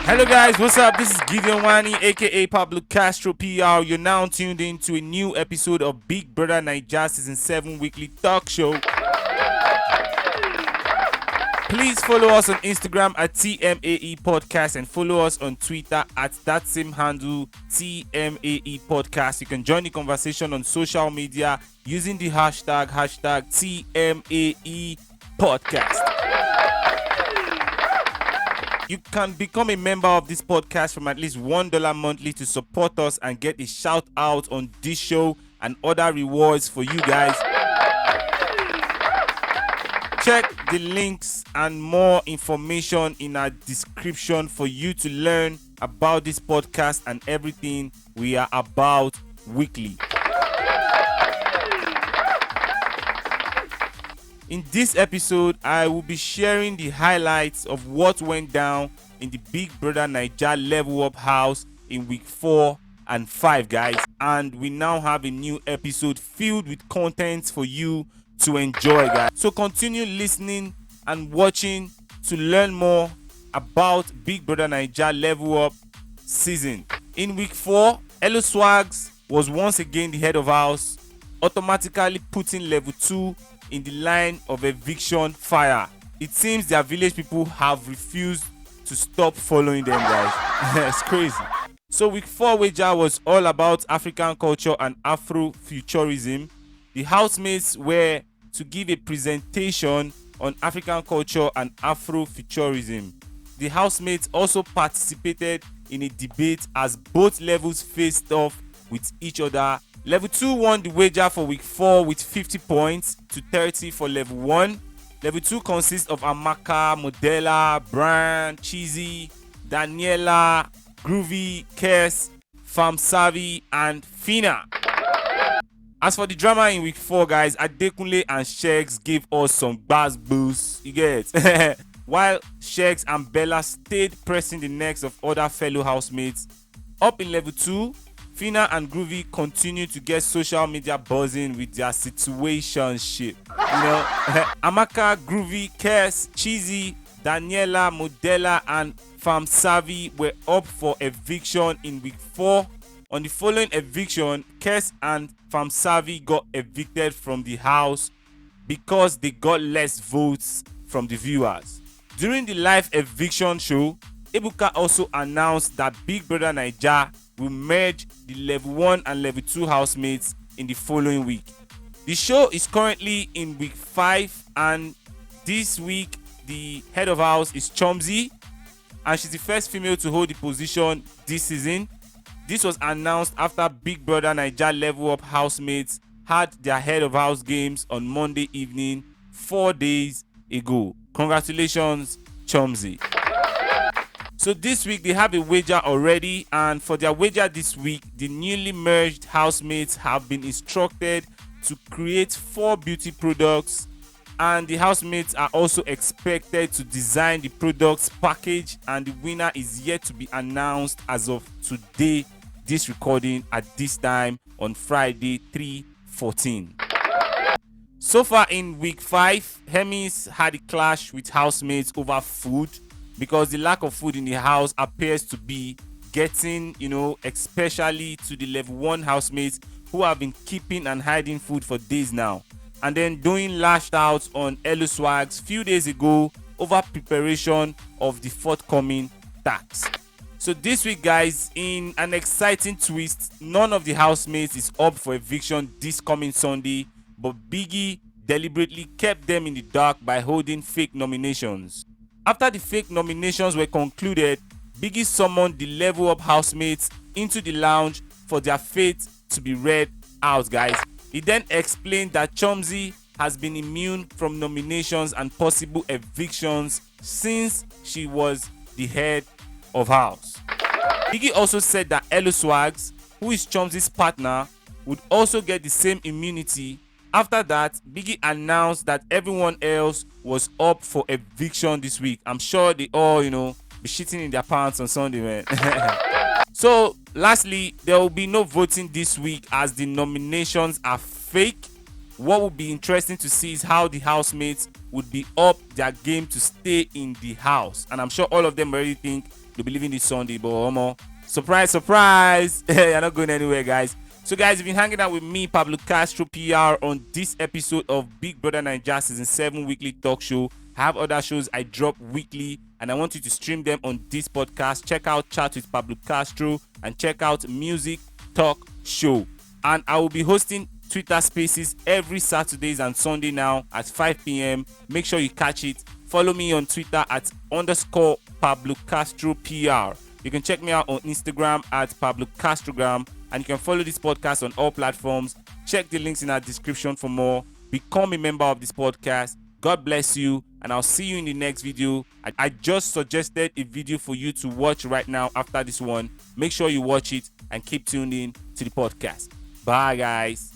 Hello guys, what's up? This is GIDEON NWANI, a.k.a. Pablo Castro PR. You're now tuned in to a new episode of Big Brother Naija Season 7 weekly talk show. Please follow us on Instagram at TMAE Podcast and follow us on Twitter at that same handle, TMAE Podcast. You can join the conversation on social media using the hashtag TMAE Podcast. You can become a member of this podcast from at least $1 monthly to support us and get a shout out on this show and other rewards for you guys. Check the links and more information in our description for you to learn about this podcast and everything we are about weekly. In this episode, I will be sharing the highlights of what went down in the Big Brother Naija Level Up house in week 4 and 5, guys. And we now have a new episode filled with content for you to enjoy, guys. So continue listening and watching to learn more about Big Brother Naija Level Up season. In week 4, Elo Swags was once again the head of house, automatically putting level 2 in the line of eviction fire. It seems their village people have refused to stop following them, guys. It's crazy. So week 4 wager was all about African culture and Afrofuturism. The housemates were to give a presentation on African culture and Afrofuturism. The housemates also participated in a debate as both levels faced off with each other. Level 2 won the wager for week 4 with 50 points to 30 for level 1. Level 2 consists of Amaka, Modella, Brian, Cheesy, Daniela, Groovy, Kes, Fam Savi, and Fina. As for the drama in week 4, guys, Adekunle and Shegs gave us some buzz boosts. You get it? While Shegs and Bella stayed pressing the necks of other fellow housemates. Up in level 2, Fina and Groovy continue to get social media buzzing with their situationship. Amaka, Groovy, Kes, Cheesy, Daniela, Modella, and Fam Savi were up for eviction in week 4. On the following eviction, Kes and Fam Savi got evicted from the house because they got less votes from the viewers. During the live eviction show, Ebuka also announced that Big Brother Naija will merge the level 1 and level 2 housemates in the following week. The show is currently in week 5, and this week the head of house is Chomzi, and she's the first female to hold the position this season. This was announced after Big Brother Naija Level Up housemates had their head of house games on Monday evening 4 days ago. Congratulations, Chomzi. So this week they have a wager already, and for their wager this week, the newly merged housemates have been instructed to create 4 beauty products, and the housemates are also expected to design the products package, and the winner is yet to be announced as of today, this recording at this time on Friday 3/14. So far in week 5, Hemis had a clash with housemates over food, because the lack of food in the house appears to be getting, especially to the level 1 housemates who have been keeping and hiding food for days now. And then doing lashed out on Elo Swags few days ago over preparation of the forthcoming tax. So this week, guys, in an exciting twist, none of the housemates is up for eviction this coming Sunday, but Biggie deliberately kept them in the dark by holding fake nominations. After the fake nominations were concluded, Biggie summoned the Level Up housemates into the lounge for their fate to be read out, guys. He then explained that Chomzi has been immune from nominations and possible evictions since she was the head of house. Biggie also said that Elo Swags, who is Chomzi's partner, would also get the same immunity. After that, Biggie announced that everyone else was up for eviction this week. I'm sure they all, be shitting in their pants on Sunday, man. So, lastly, there will be no voting this week as the nominations are fake. What will be interesting to see is how the housemates would be up their game to stay in the house. And I'm sure all of them already think they'll be leaving this Sunday, but surprise, surprise, you're not going anywhere, guys. So guys, you've been hanging out with me, Pablo Castro PR, on this episode of Big Brother Naija Season 7 weekly talk show. I have other shows I drop weekly, and I want you to stream them on this podcast. Check out Chat with Pablo Castro and check out Music Talk Show. And I will be hosting Twitter Spaces every Saturdays and Sunday now at 5 p.m. Make sure you catch it. Follow me on Twitter at _Pablo Castro PR. You can check me out on Instagram at Pablo Castrogram, and you can follow this podcast on all platforms. Check the links in our description for more. Become a member of this podcast. God bless you, and I'll see you in the next video. I just suggested a video for you to watch right now after this one. Make sure you watch it and keep tuned in to the podcast. Bye, guys.